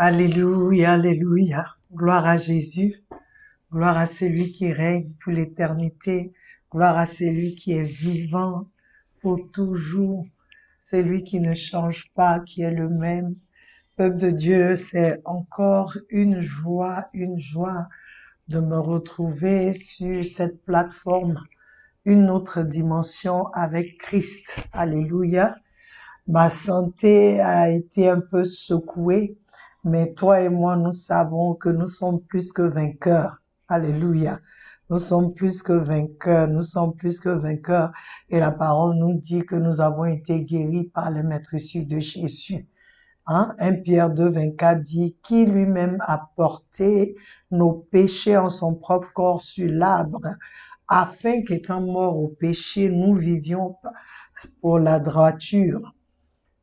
Alléluia, alléluia. Gloire à Jésus. Gloire à celui qui règne pour l'éternité. Gloire à celui qui est vivant pour toujours. Celui qui ne change pas, qui est le même. Peuple de Dieu, c'est encore une joie de me retrouver sur cette plateforme. Une autre dimension avec Christ. Alléluia. Ma santé a été un peu secouée, mais toi et moi, nous savons que nous sommes plus que vainqueurs. Alléluia. Nous sommes plus que vainqueurs, nous sommes plus que vainqueurs. Et la parole nous dit que nous avons été guéris par le maître issu de Jésus. 1 Pierre 2, 24 dit, qui lui-même a porté nos péchés en son propre corps sur l'arbre, afin qu'étant morts au péché, nous vivions pour la droiture.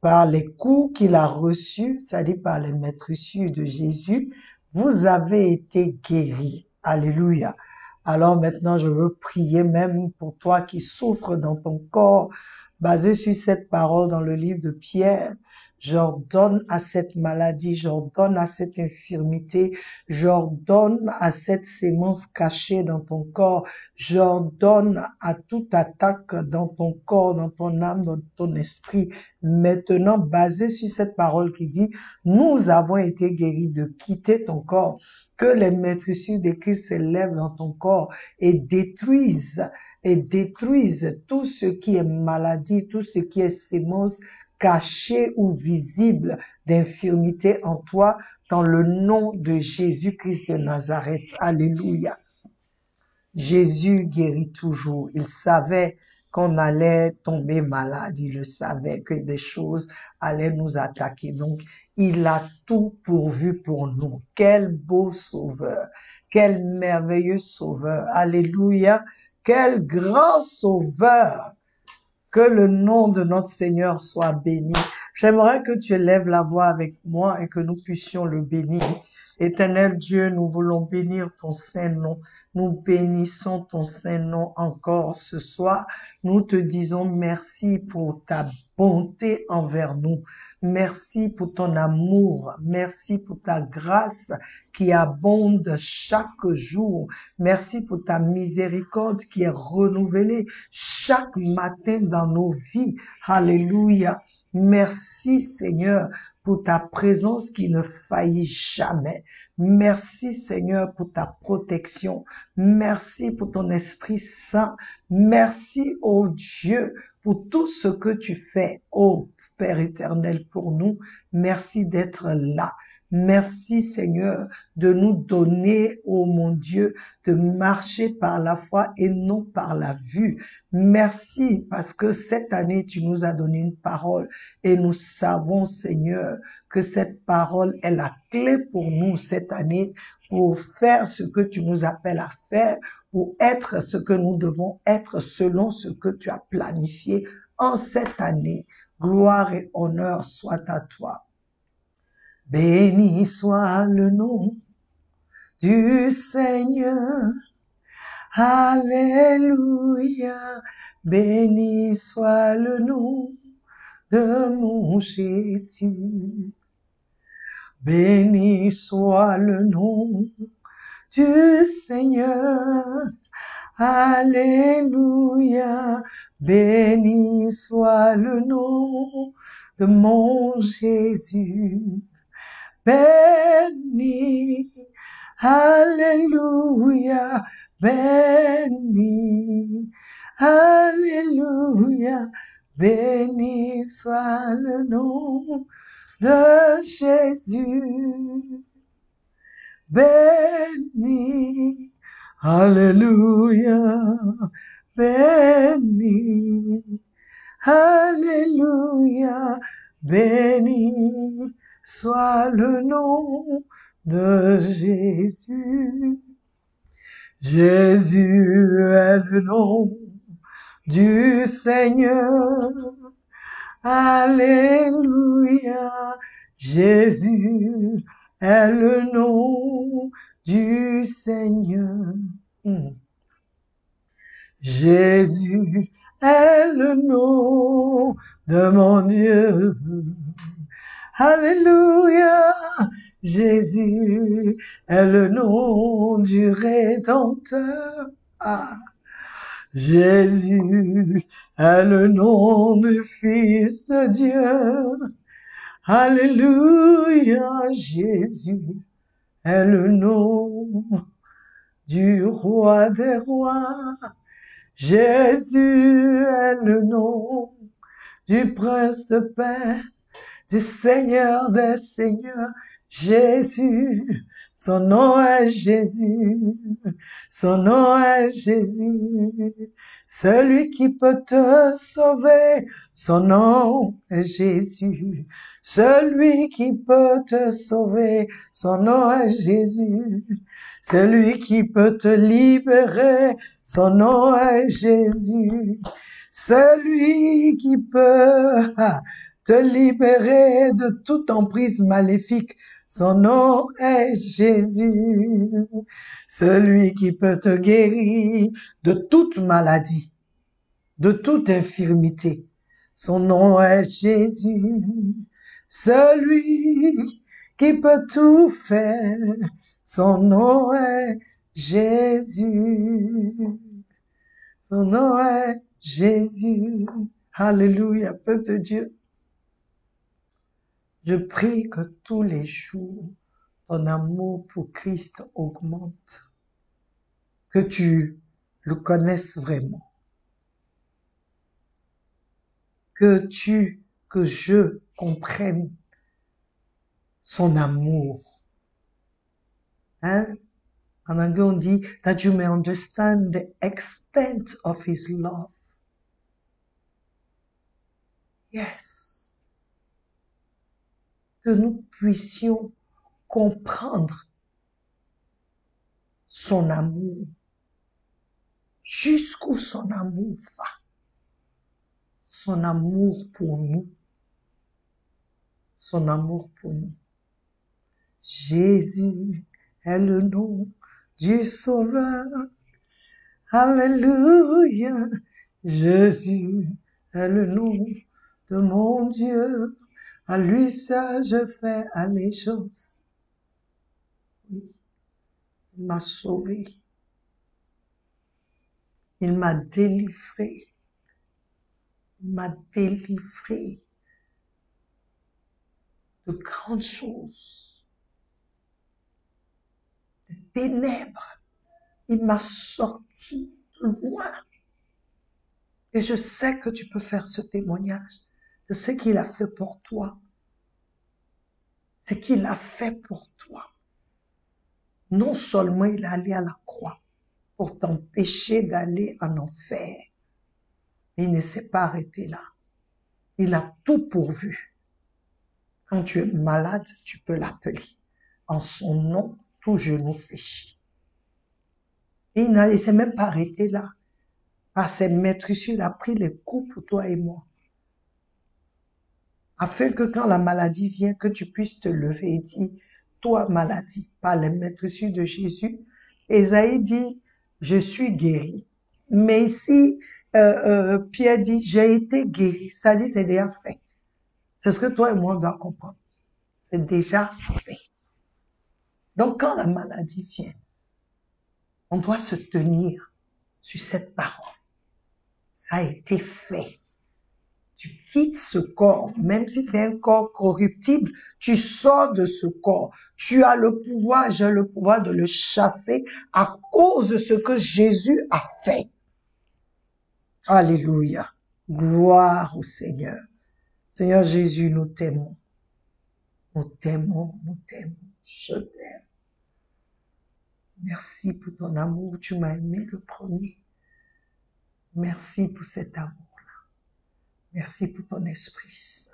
Par les coups qu'il a reçus, c'est-à-dire par les maîtres issus de Jésus, vous avez été guéris. Alléluia. Alors maintenant, je veux prier même pour toi qui souffres dans ton corps, basé sur cette parole dans le livre de Pierre. J'ordonne à cette maladie, j'ordonne à cette infirmité, j'ordonne à cette sémence cachée dans ton corps, j'ordonne à toute attaque dans ton corps, dans ton âme, dans ton esprit, maintenant basé sur cette parole qui dit, nous avons été guéris de quitter ton corps, que les maîtres issus de Christ s'élèvent dans ton corps et détruisent tout ce qui est maladie, tout ce qui est sémence cachée ou visible d'infirmité en toi, dans le nom de Jésus-Christ de Nazareth. Alléluia. Jésus guérit toujours. Il savait qu'on allait tomber malade. Il le savait que des choses allaient nous attaquer. Donc, il a tout pourvu pour nous. Quel beau sauveur. Quel merveilleux sauveur. Alléluia. Quel grand sauveur. Que le nom de notre Seigneur soit béni. J'aimerais que tu élèves la voix avec moi et que nous puissions le bénir. Éternel Dieu, nous voulons bénir ton saint nom. Nous bénissons ton saint nom encore ce soir. Nous te disons merci pour ta bonté envers nous. Merci pour ton amour. Merci pour ta grâce qui abonde chaque jour. Merci pour ta miséricorde qui est renouvelée chaque matin dans nos vies. Alléluia. Merci Seigneur pour ta présence qui ne faillit jamais. Merci Seigneur pour ta protection. Merci pour ton Esprit Saint. Merci, ô Dieu, pour tout ce que tu fais, ô Père éternel, pour nous. Merci d'être là. Merci Seigneur de nous donner, ô mon Dieu, de marcher par la foi et non par la vue. Merci parce que cette année, tu nous as donné une parole et nous savons, Seigneur, que cette parole est la clé pour nous cette année pour faire ce que tu nous appelles à faire, pour être ce que nous devons être selon ce que tu as planifié en cette année. Gloire et honneur soient à toi. Béni soit le nom du Seigneur. Alléluia. Béni soit le nom de mon Jésus. Béni soit le nom du Seigneur. Alléluia. Béni soit le nom de mon Jésus. Béni, alléluia, béni, alléluia, béni soit le nom de Jésus. Béni, alléluia, béni, alléluia, béni soit le nom de Jésus. Jésus est le nom du Seigneur. Alléluia. Jésus est le nom du Seigneur. Jésus est le nom de mon Dieu. Alléluia. Jésus est le nom du Rédempteur. Ah, Jésus est le nom du Fils de Dieu. Alléluia, Jésus est le nom du Roi des rois. Jésus est le nom du Prince de paix, du Seigneur des seigneurs. Jésus, son nom est Jésus, son nom est Jésus, celui qui peut te sauver, son nom est Jésus, celui qui peut te sauver, son nom est Jésus, celui qui peut te libérer, son nom est Jésus, celui qui peut te libérer de toute emprise maléfique, son nom est Jésus, celui qui peut te guérir de toute maladie, de toute infirmité. Son nom est Jésus, celui qui peut tout faire. Son nom est Jésus. Son nom est Jésus. Alléluia, peuple de Dieu. Je prie que tous les jours, ton amour pour Christ augmente, que tu le connaisses vraiment, que je comprenne son amour. Hein? En anglais, on dit that you may understand the extent of his love. Yes. Que nous puissions comprendre son amour, jusqu'où son amour va, son amour pour nous, son amour pour nous. Jésus est le nom du Sauveur. Alléluia. Jésus est le nom de mon Dieu. À lui seul je fais allégeance. Oui, il m'a sauvé. Il m'a délivré. Il m'a délivré de grandes choses, de ténèbres. Il m'a sorti de loin. Et je sais que tu peux faire ce témoignage de ce qu'il a fait pour toi. Ce qu'il a fait pour toi. Non seulement il est allé à la croix pour t'empêcher d'aller en enfer, mais il ne s'est pas arrêté là. Il a tout pourvu. Quand tu es malade, tu peux l'appeler. En son nom, tout genou fléchit. Et il ne s'est même pas arrêté là. Par ses maîtresses, il a pris les coups pour toi et moi. Afin que quand la maladie vient, que tu puisses te lever et dire, toi maladie, par les maîtresses de Jésus, Ésaïe dit, je suis guéri. Mais ici, Pierre dit, j'ai été guéri. C'est-à-dire, c'est déjà fait. C'est ce que toi et moi on doit comprendre. C'est déjà fait. Donc, quand la maladie vient, on doit se tenir sur cette parole. Ça a été fait. Tu quittes ce corps, même si c'est un corps corruptible, tu sors de ce corps. Tu as le pouvoir, j'ai le pouvoir de le chasser à cause de ce que Jésus a fait. Alléluia. Gloire au Seigneur. Seigneur Jésus, nous t'aimons. Nous t'aimons, nous t'aimons. Je t'aime. Merci pour ton amour. Tu m'as aimé le premier. Merci pour cet amour. Merci pour ton Esprit Saint.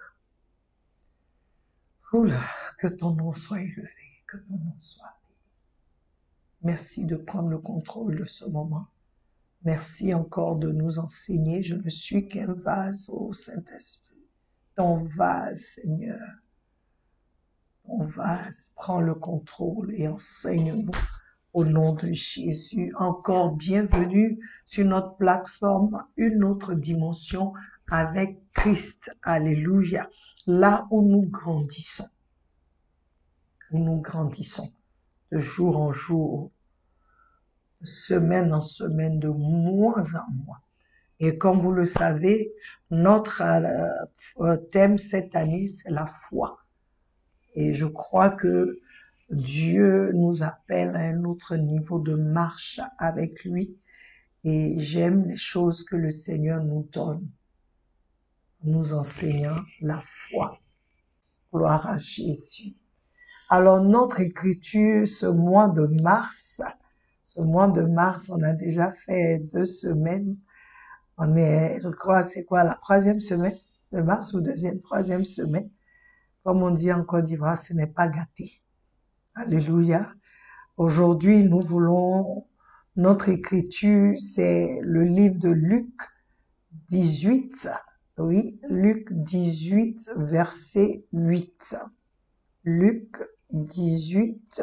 Oula, que ton nom soit élevé, que ton nom soit béni. Merci de prendre le contrôle de ce moment. Merci encore de nous enseigner. Je ne suis qu'un vase, ô Saint-Esprit. Ton vase, Seigneur. Ton vase, prends le contrôle et enseigne-nous. Au nom de Jésus, encore bienvenue sur notre plateforme, une autre dimension avec Christ. Alléluia. Là où nous grandissons. où nous grandissons de jour en jour, de semaine en semaine, de mois en mois. Et comme vous le savez, notre thème cette année, c'est la foi. Et je crois que Dieu nous appelle à un autre niveau de marche avec lui. Et j'aime les choses que le Seigneur nous donne, nous enseignant la foi. Gloire à Jésus. Alors notre écriture, ce mois de mars, on a déjà fait 2 semaines. On est, je crois, c'est quoi, la 3e semaine de mars ou 2e, 3e semaine. Comme on dit en Côte d'Ivoire, ce n'est pas gâté. Alléluia. Aujourd'hui, nous voulons, notre écriture, c'est le livre de Luc 18. Oui, Luc 18, verset 8. Luc 18,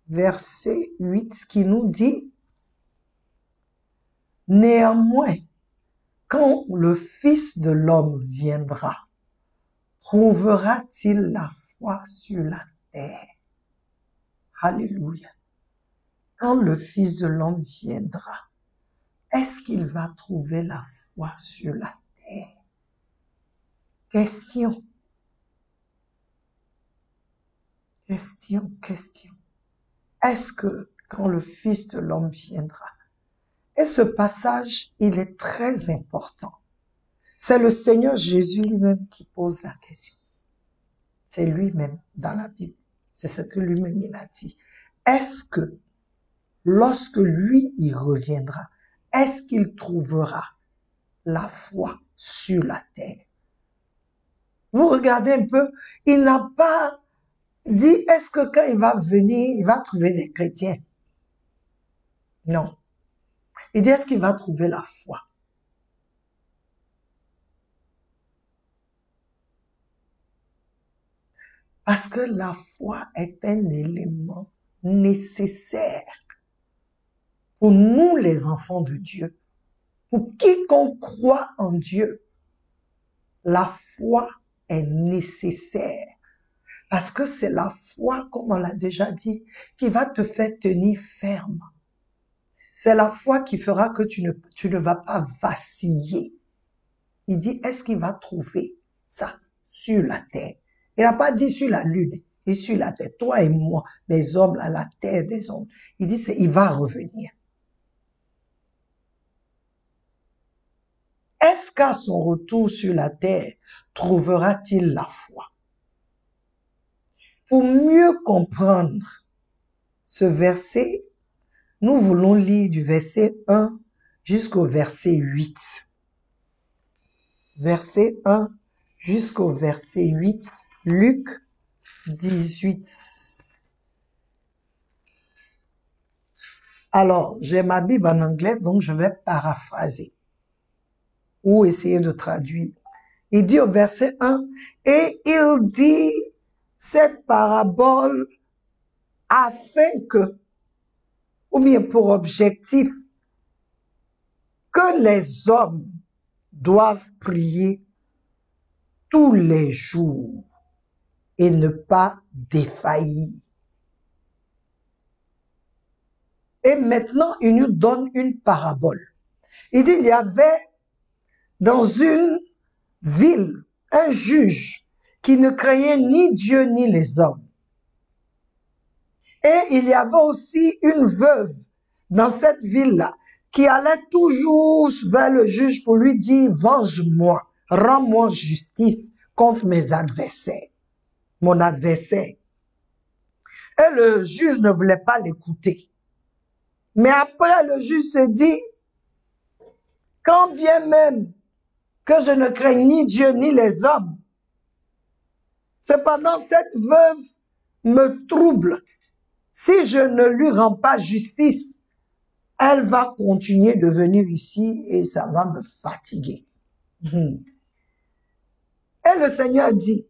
verset 8, qui nous dit, « Néanmoins, quand le Fils de l'homme viendra, trouvera-t-il la foi sur la terre? » Alléluia. Quand le Fils de l'homme viendra, est-ce qu'il va trouver la foi sur la terre? Question. Est-ce que quand le Fils de l'homme viendra, et ce passage, il est très important. C'est le Seigneur Jésus lui-même qui pose la question. C'est lui-même dans la Bible. C'est ce que lui-même il a dit. Est-ce que lorsque lui, il reviendra, est-ce qu'il trouvera la foi sur la terre? Vous regardez un peu, il n'a pas dit, est-ce que quand il va venir, il va trouver des chrétiens? Non. Il dit, est-ce qu'il va trouver la foi? Parce que la foi est un élément nécessaire pour nous, les enfants de Dieu, pour quiconque croit en Dieu. La foi est nécessaire. Parce que c'est la foi, comme on l'a déjà dit, qui va te faire tenir ferme. C'est la foi qui fera que tu ne vas pas vaciller. Il dit, est-ce qu'il va trouver ça sur la terre? Il n'a pas dit sur la lune, et sur la terre. Toi et moi, les hommes, à la terre des hommes. Il dit, il va revenir. Est-ce qu'à son retour sur la terre, trouvera-t-il la foi? Pour mieux comprendre ce verset, nous voulons lire du verset 1 jusqu'au verset 8. Verset 1 jusqu'au verset 8, Luc 18. Alors, j'ai ma Bible en anglais, donc je vais paraphraser ou essayer de traduire. Il dit au verset 1, « Et il dit cette parabole afin que, ou bien pour objectif, que les hommes doivent prier tous les jours et ne pas défaillir. » Et maintenant, il nous donne une parabole. Il dit, il y avait dans une ville un juge qui ne craignait ni Dieu ni les hommes. Et il y avait aussi une veuve dans cette ville-là qui allait toujours vers le juge pour lui dire, venge-moi, rends-moi justice contre mes adversaires, mon adversaire. Et le juge ne voulait pas l'écouter. Mais après, le juge se dit, quand bien même que je ne craigne ni Dieu ni les hommes, cependant cette veuve me trouble. Si je ne lui rends pas justice, elle va continuer de venir ici et ça va me fatiguer. Et le Seigneur dit,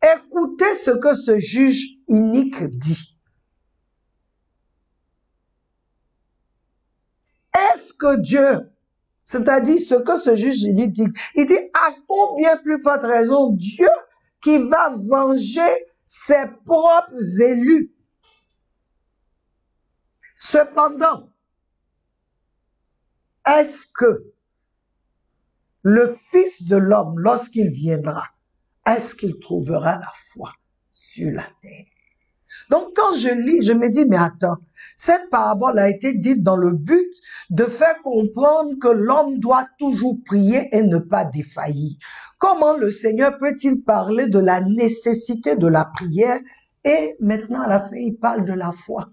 écoutez ce que ce juge inique dit. Est-ce que Dieu, c'est-à-dire ce que ce juge inique dit, il dit à combien plus forte raison Dieu qui va venger ses propres élus. Cependant, est-ce que le Fils de l'homme, lorsqu'il viendra, est-ce qu'il trouvera la foi sur la terre? Donc, quand je lis, je me dis, mais attends, cette parabole a été dite dans le but de faire comprendre que l'homme doit toujours prier et ne pas défaillir. Comment le Seigneur peut-il parler de la nécessité de la prière et maintenant, à la fin, il parle de la foi?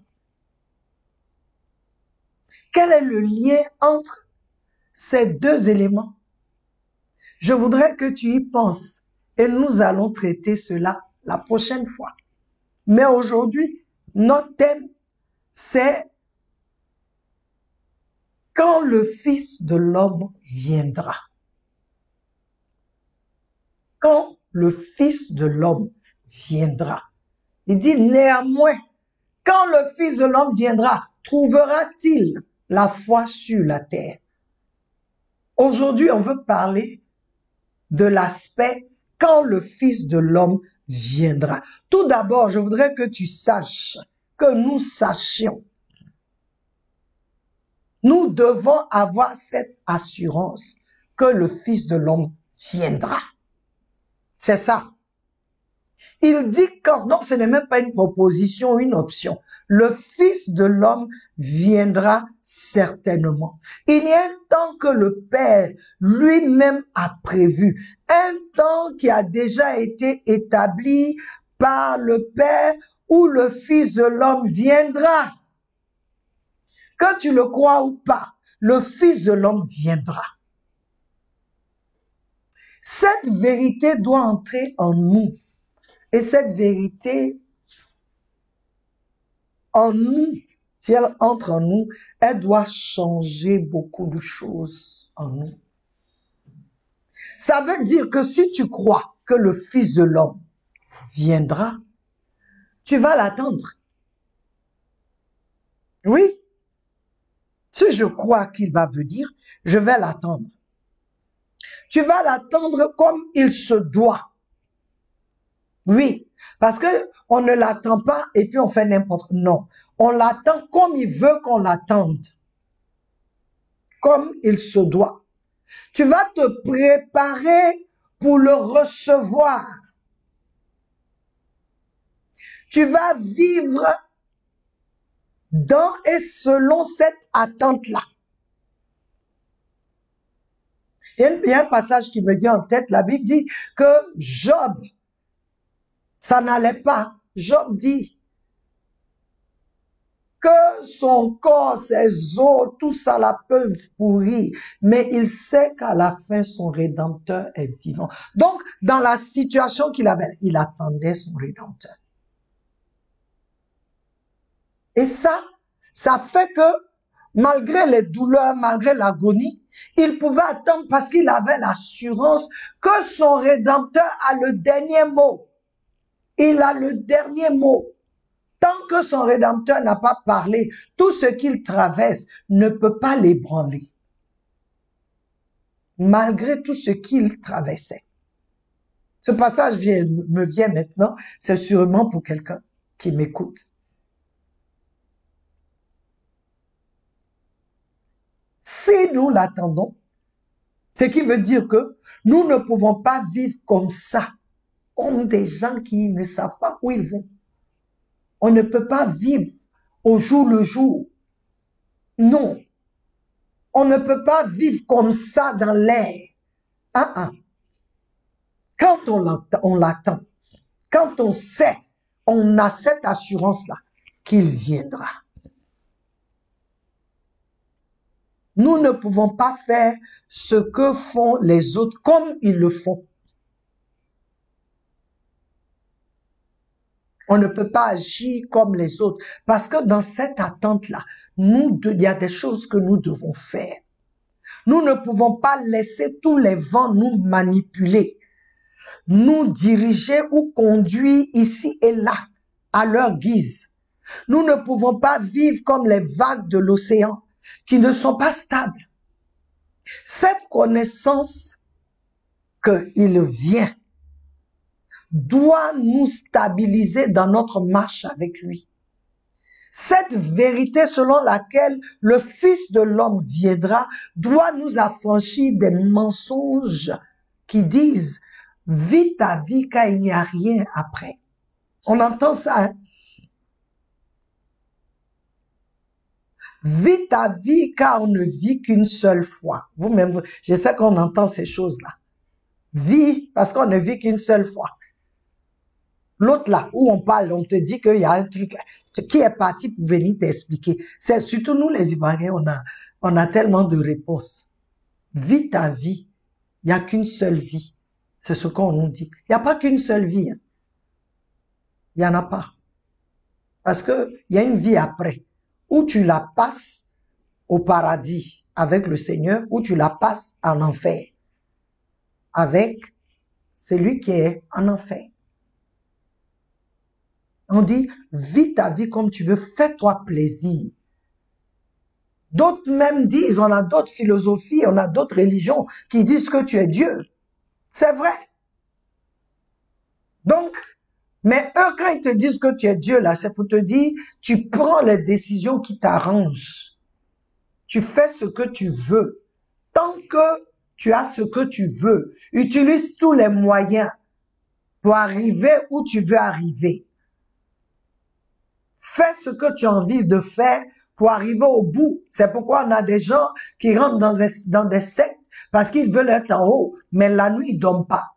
Quel est le lien entre ces deux éléments? Je voudrais que tu y penses et nous allons traiter cela la prochaine fois. Mais aujourd'hui, notre thème, c'est quand le Fils de l'homme viendra. Quand le Fils de l'homme viendra. Il dit néanmoins, quand le Fils de l'homme viendra, trouvera-t-il la foi sur la terre? Aujourd'hui, on veut parler de l'aspect quand le Fils de l'homme viendra. Tout d'abord, je voudrais que tu saches, que nous sachions. Nous devons avoir cette assurance que le Fils de l'homme viendra. C'est ça. Il dit quand, donc ce n'est même pas une proposition, une option. Le Fils de l'homme viendra certainement. Il y a un temps que le Père lui-même a prévu, un temps qui a déjà été établi par le Père où le Fils de l'homme viendra. Que tu le crois ou pas, le Fils de l'homme viendra. Cette vérité doit entrer en nous. Et cette vérité, en nous, si elle entre en nous, elle doit changer beaucoup de choses en nous. Ça veut dire que si tu crois que le Fils de l'homme viendra, tu vas l'attendre. Oui. Si je crois qu'il va venir, je vais l'attendre. Tu vas l'attendre comme il se doit. Oui, parce que on ne l'attend pas et puis on fait n'importe quoi. Non, on l'attend comme il veut qu'on l'attende. Comme il se doit. Tu vas te préparer pour le recevoir. Tu vas vivre dans et selon cette attente-là. Il y a un passage qui me dit en tête, la Bible dit que Job, ça n'allait pas. Job dit que son corps, ses os, tout ça la peuvent pourrir, mais il sait qu'à la fin, son Rédempteur est vivant. Donc, dans la situation qu'il avait, il attendait son Rédempteur. Et ça fait que, malgré les douleurs, malgré l'agonie, il pouvait attendre parce qu'il avait l'assurance que son Rédempteur a le dernier mot. Il a le dernier mot. Tant que son Rédempteur n'a pas parlé, tout ce qu'il traverse ne peut pas l'ébranler. Malgré tout ce qu'il traversait. Ce passage me vient maintenant, c'est sûrement pour quelqu'un qui m'écoute. Si nous l'attendons, ce qui veut dire que nous ne pouvons pas vivre comme ça, comme des gens qui ne savent pas où ils vont. On ne peut pas vivre au jour le jour. Non. On ne peut pas vivre comme ça dans l'air. Quand on l'attend, quand on sait, on a cette assurance-là qu'il viendra. Nous ne pouvons pas faire ce que font les autres comme ils le font. On ne peut pas agir comme les autres parce que dans cette attente-là, il y a des choses que nous devons faire. Nous ne pouvons pas laisser tous les vents nous manipuler, nous diriger ou conduire ici et là à leur guise. Nous ne pouvons pas vivre comme les vagues de l'océan qui ne sont pas stables. Cette connaissance qu'il vient doit nous stabiliser dans notre marche avec lui. Cette vérité selon laquelle le Fils de l'homme viendra doit nous affranchir des mensonges qui disent « vis ta vie car il n'y a rien après ». On entend ça, hein? Vis ta vie car on ne vit qu'une seule fois. Vous-même, je sais qu'on entend ces choses-là. Vis parce qu'on ne vit qu'une seule fois. L'autre là, où on parle, on te dit qu'il y a un truc qui est parti pour venir t'expliquer. C'est surtout nous les Ivoiriens, on a tellement de réponses. Vis ta vie. Il n'y a qu'une seule vie. C'est ce qu'on nous dit. Il n'y a pas qu'une seule vie. Hein. Il n'y en a pas. Parce que il y a une vie après. Où tu la passes au paradis avec le Seigneur, ou tu la passes en enfer avec celui qui est en enfer. On dit, vis ta vie comme tu veux, fais-toi plaisir. D'autres même disent, on a d'autres philosophies, on a d'autres religions qui disent que tu es Dieu. C'est vrai. Donc, mais eux, quand ils te disent que tu es Dieu, là, c'est pour te dire, tu prends les décisions qui t'arrangent. Tu fais ce que tu veux. Tant que tu as ce que tu veux, utilise tous les moyens pour arriver où tu veux arriver. Fais ce que tu as envie de faire pour arriver au bout. C'est pourquoi on a des gens qui rentrent dans des sectes parce qu'ils veulent être en haut, mais la nuit, ils ne dorment pas.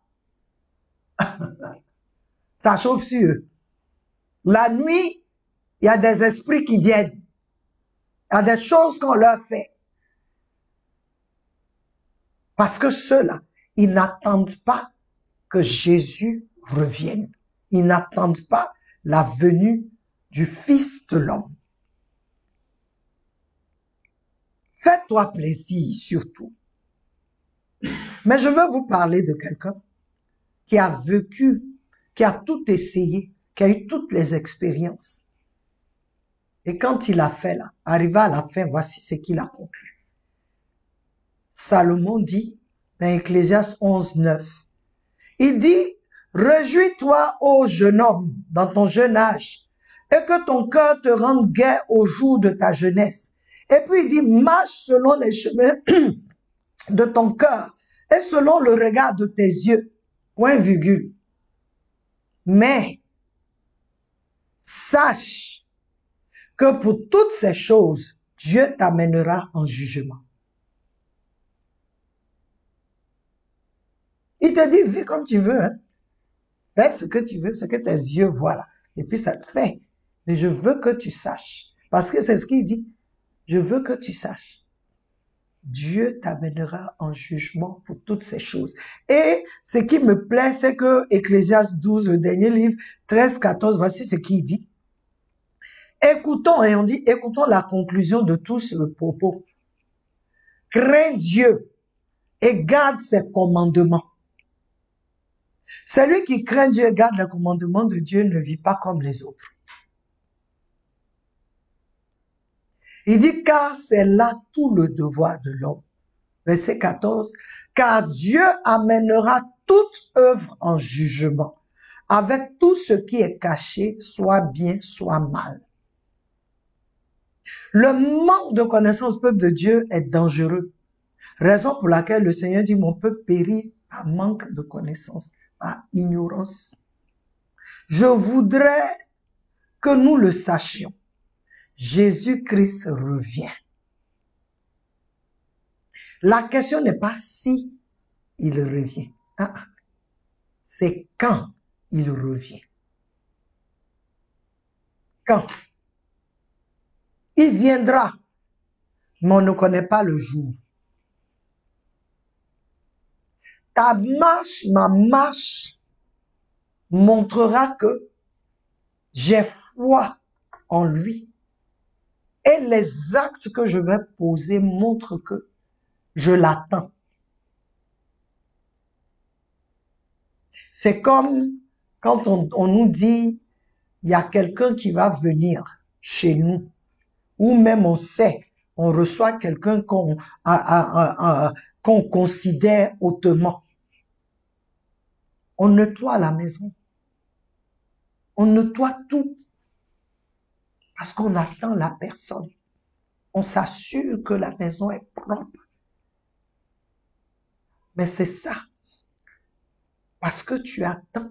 Ça chauffe sur eux. La nuit, il y a des esprits qui viennent. Il y a des choses qu'on leur fait. Parce que ceux-là, ils n'attendent pas que Jésus revienne. Ils n'attendent pas la venue du Fils de l'homme. Fais-toi plaisir surtout. Mais je veux vous parler de quelqu'un qui a vécu, qui a tout essayé, qui a eu toutes les expériences. Et quand il a fait là, arrivé à la fin, voici ce qu'il a conclu. Salomon dit, dans Ecclésiaste 11, 9, il dit, réjouis-toi, ô jeune homme, dans ton jeune âge, et que ton cœur te rende gai au jour de ta jeunesse. Et puis il dit, marche selon les chemins de ton cœur et selon le regard de tes yeux. Point virgule. Mais, sache que pour toutes ces choses, Dieu t'amènera en jugement. Il te dit, vis comme tu veux, hein. Fais ce que tu veux, ce que tes yeux voient là. Et puis ça te fait. Mais je veux que tu saches. Parce que c'est ce qu'il dit. Je veux que tu saches. Dieu t'amènera en jugement pour toutes ces choses. Et ce qui me plaît, c'est que Ecclésiaste 12, le dernier livre, 13, 14, voici ce qu'il dit. Écoutons, et on dit, écoutons la conclusion de tout ce propos. Crains Dieu et garde ses commandements. Celui qui craint Dieu et garde les commandements de Dieu ne vit pas comme les autres. Il dit, car c'est là tout le devoir de l'homme. Verset 14, car Dieu amènera toute œuvre en jugement, avec tout ce qui est caché, soit bien, soit mal. Le manque de connaissance, peuple de Dieu, est dangereux. Raison pour laquelle le Seigneur dit, mon peuple périt par manque de connaissance, par ignorance. Je voudrais que nous le sachions. Jésus-Christ revient. La question n'est pas si il revient. C'est quand il revient. Quand? Il viendra, mais on ne connaît pas le jour. Ta marche, ma marche, montrera que j'ai foi en lui. Et les actes que je vais poser montrent que je l'attends. C'est comme quand on nous dit, il y a quelqu'un qui va venir chez nous, ou même on sait, on reçoit quelqu'un qu'on considère hautement. On nettoie la maison, On nettoie tout parce qu'on attend la personne. On s'assure que la maison est propre. Mais c'est ça. Parce que tu attends.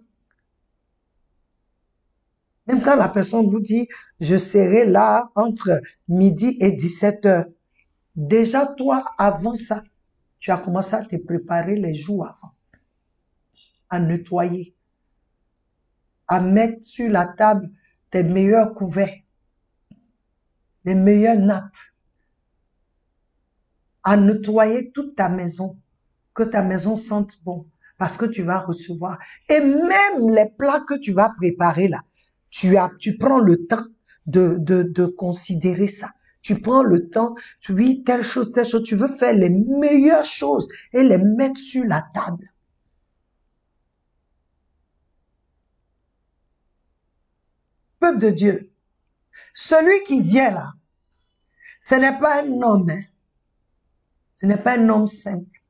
Même quand la personne vous dit, je serai là entre midi et 17 heures. Déjà, toi, avant ça, tu as commencé à te préparer les jours avant. À nettoyer. À mettre sur la table tes meilleurs couverts. Les meilleures nappes. À nettoyer toute ta maison. Que ta maison sente bon. Parce que tu vas recevoir. Et même les plats que tu vas préparer là, tu prends le temps de considérer ça. Tu prends le temps, oui, telle chose, tu veux faire les meilleures choses et les mettre sur la table. Peuple de Dieu, celui qui vient là, ce n'est pas un homme, hein. Ce n'est pas un homme simple.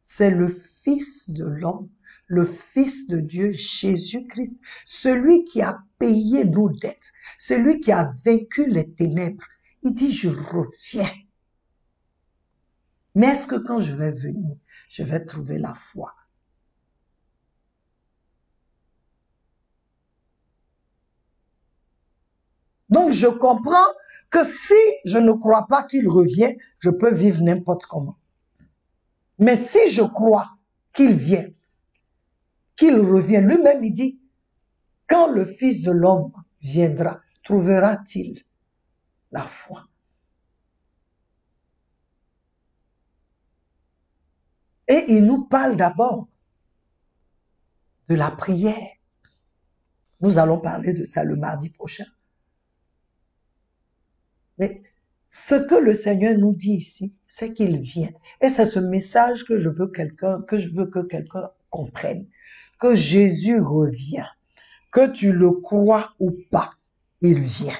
C'est le Fils de l'homme, le Fils de Dieu, Jésus-Christ, celui qui a payé nos dettes, celui qui a vaincu les ténèbres. Il dit, je reviens. Mais est-ce que quand je vais venir, je vais trouver la foi? Donc, je comprends que si je ne crois pas qu'il revient, je peux vivre n'importe comment. Mais si je crois qu'il vient, qu'il revient, lui-même, il dit, quand le Fils de l'homme viendra, trouvera-t-il la foi? Et il nous parle d'abord de la prière. Nous allons parler de ça le mardi prochain. Mais ce que le Seigneur nous dit ici, c'est qu'il vient. Et c'est ce message que je veux que quelqu'un comprenne. Que Jésus revient. Que tu le crois ou pas, il vient.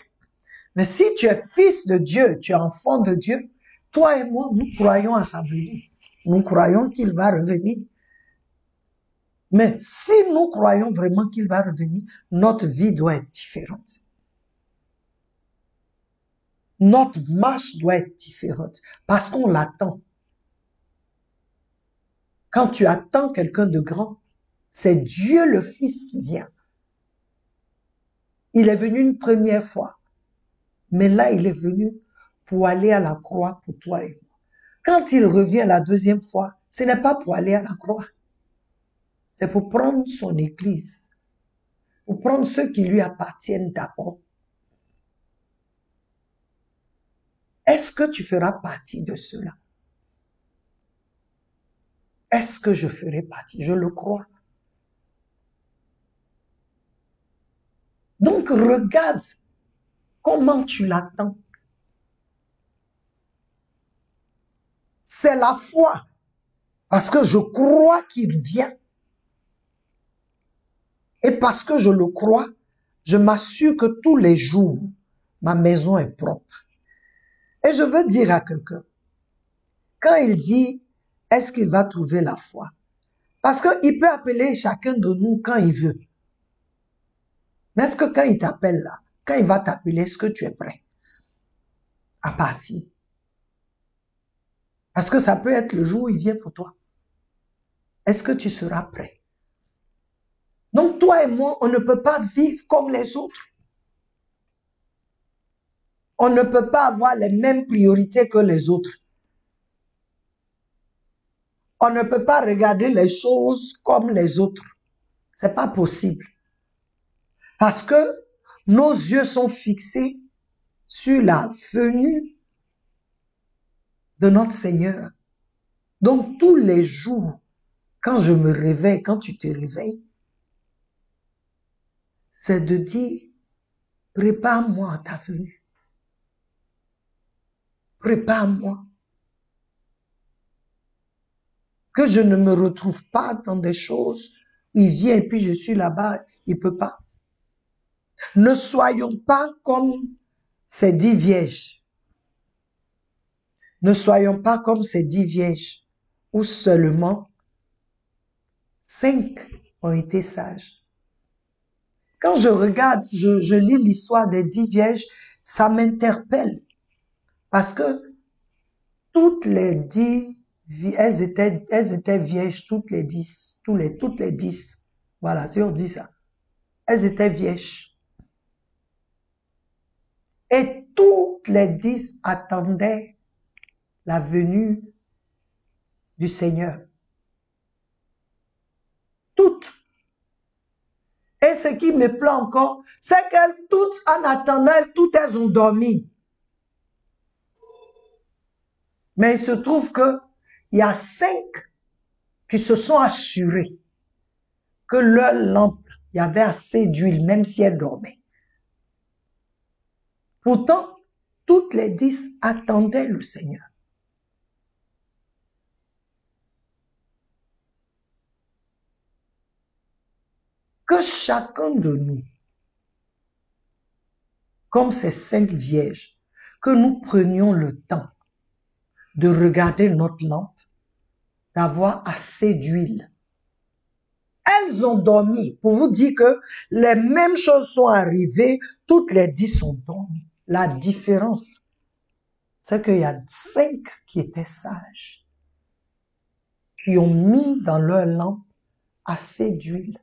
Mais si tu es fils de Dieu, tu es enfant de Dieu, toi et moi, nous croyons à sa venue. Nous croyons qu'il va revenir. Mais si nous croyons vraiment qu'il va revenir, notre vie doit être différente. Notre marche doit être différente parce qu'on l'attend. Quand tu attends quelqu'un de grand, c'est Dieu le Fils qui vient. Il est venu une première fois, mais là, il est venu pour aller à la croix pour toi et moi. Quand il revient la deuxième fois, ce n'est pas pour aller à la croix. C'est pour prendre son Église, pour prendre ceux qui lui appartiennent d'abord. Est-ce que tu feras partie de cela? Est-ce que je ferai partie? Je le crois. Donc, regarde comment tu l'attends. C'est la foi. Parce que je crois qu'il vient. Et parce que je le crois, je m'assure que tous les jours, ma maison est propre. Et je veux dire à quelqu'un, quand il dit, est-ce qu'il va trouver la foi? Parce qu'il peut appeler chacun de nous quand il veut. Mais est-ce que quand il t'appelle là, quand il va t'appeler, est-ce que tu es prêt à partir? Parce que ça peut être le jour où il vient pour toi. Est-ce que tu seras prêt? Donc toi et moi, on ne peut pas vivre comme les autres. On ne peut pas avoir les mêmes priorités que les autres. On ne peut pas regarder les choses comme les autres. C'est pas possible. Parce que nos yeux sont fixés sur la venue de notre Seigneur. Donc tous les jours, quand je me réveille, quand tu te réveilles, c'est de dire, prépare-moi à ta venue. Prépare-moi. Que je ne me retrouve pas dans des choses, il vient et puis je suis là-bas, il peut pas. Ne soyons pas comme ces 10 vierges. Ne soyons pas comme ces 10 vierges, où seulement 5 ont été sages. Quand je regarde, je lis l'histoire des 10 vierges, ça m'interpelle. Parce que toutes les 10, elles étaient vierges, toutes les 10, toutes les 10. Voilà, si on dit ça. Elles étaient vierges. Et toutes les 10 attendaient la venue du Seigneur. Toutes. Et ce qui me plaît encore, c'est qu'elles toutes, en attendant, toutes elles ont dormi. Mais il se trouve que il y a 5 qui se sont assurés que leur lampe, il y avait assez d'huile, même si elles dormaient. Pourtant, toutes les 10 attendaient le Seigneur. Que chacun de nous, comme ces 5 vierges, que nous prenions le temps de regarder notre lampe, d'avoir assez d'huile. Elles ont dormi. Pour vous dire que les mêmes choses sont arrivées, toutes les 10 ont dormi. La différence, c'est qu'il y a 5 qui étaient sages, qui ont mis dans leur lampe assez d'huile.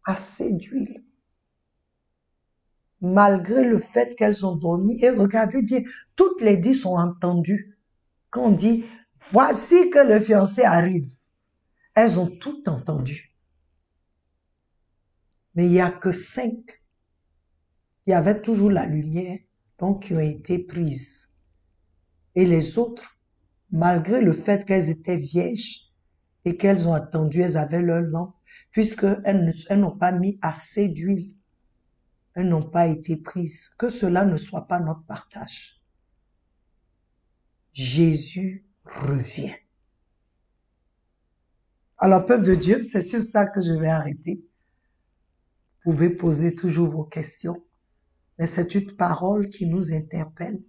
Assez d'huile. Malgré le fait qu'elles ont dormi, et regardez bien, toutes les 10 ont entendu quand on dit, voici que le fiancé arrive. Elles ont tout entendu. Mais il n'y a que 5. Il y avait toujours la lumière, donc qui ont été prises. Et les autres, malgré le fait qu'elles étaient vierges et qu'elles ont attendu, elles avaient leur lampe, puisqu'elles n'ont pas mis assez d'huile, elles n'ont pas été prises. Que cela ne soit pas notre partage. Jésus revient. Alors, peuple de Dieu, c'est sur ça que je vais arrêter. Vous pouvez poser toujours vos questions, mais c'est une parole qui nous interpelle.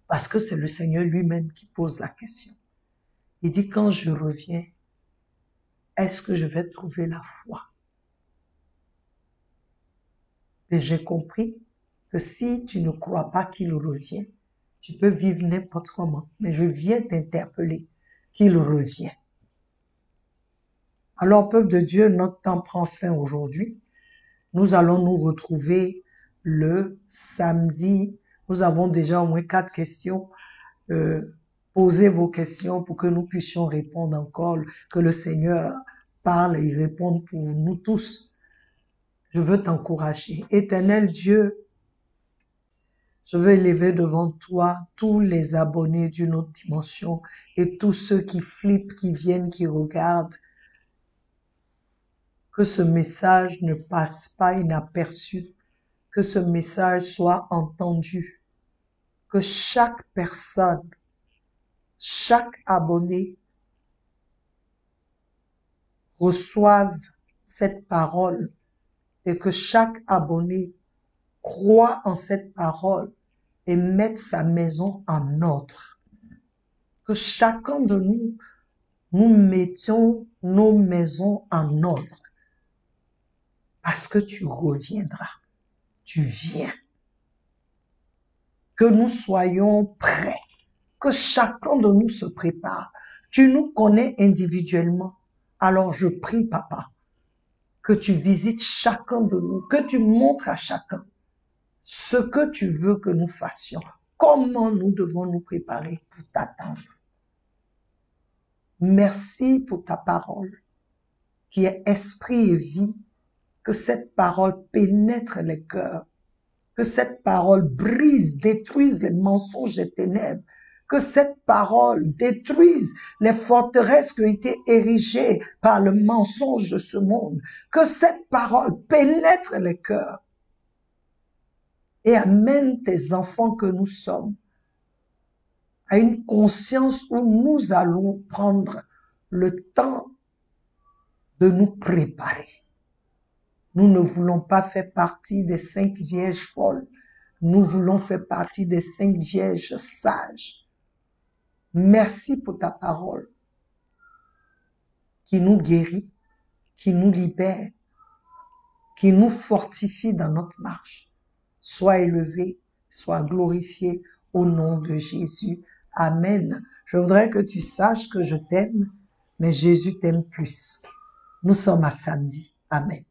Parce que c'est le Seigneur lui-même qui pose la question. Il dit, quand je reviens, est-ce que je vais trouver la foi? Et j'ai compris que si tu ne crois pas qu'il revient, tu peux vivre n'importe comment. Mais je viens t'interpeller qu'il revient. Alors, peuple de Dieu, notre temps prend fin aujourd'hui. Nous allons nous retrouver le samedi. Nous avons déjà au moins 4 questions. Posez vos questions pour que nous puissions répondre encore, que le Seigneur parle et réponde pour nous tous. Je veux t'encourager. Éternel Dieu, je veux élever devant toi tous les abonnés d'une autre dimension et tous ceux qui flippent, qui viennent, qui regardent. Que ce message ne passe pas inaperçu, que ce message soit entendu, que chaque personne, chaque abonné reçoive cette parole et que chaque abonné croit en cette parole et mette sa maison en ordre. Que chacun de nous, nous mettions nos maisons en ordre. Parce que tu reviendras. Tu viens. Que nous soyons prêts. Que chacun de nous se prépare. Tu nous connais individuellement. Alors je prie, Papa, que tu visites chacun de nous, que tu montres à chacun ce que tu veux que nous fassions, comment nous devons nous préparer pour t'attendre. Merci pour ta parole, qui est esprit et vie, que cette parole pénètre les cœurs, que cette parole brise, détruise les mensonges des ténèbres, que cette parole détruise les forteresses qui ont été érigées par le mensonge de ce monde, que cette parole pénètre les cœurs et amène tes enfants que nous sommes à une conscience où nous allons prendre le temps de nous préparer. Nous ne voulons pas faire partie des 5 vierges folles. Nous voulons faire partie des 5 vierges sages. Merci pour ta parole qui nous guérit, qui nous libère, qui nous fortifie dans notre marche. Sois élevé, sois glorifié au nom de Jésus. Amen. Je voudrais que tu saches que je t'aime, mais Jésus t'aime plus. Nous sommes à samedi. Amen.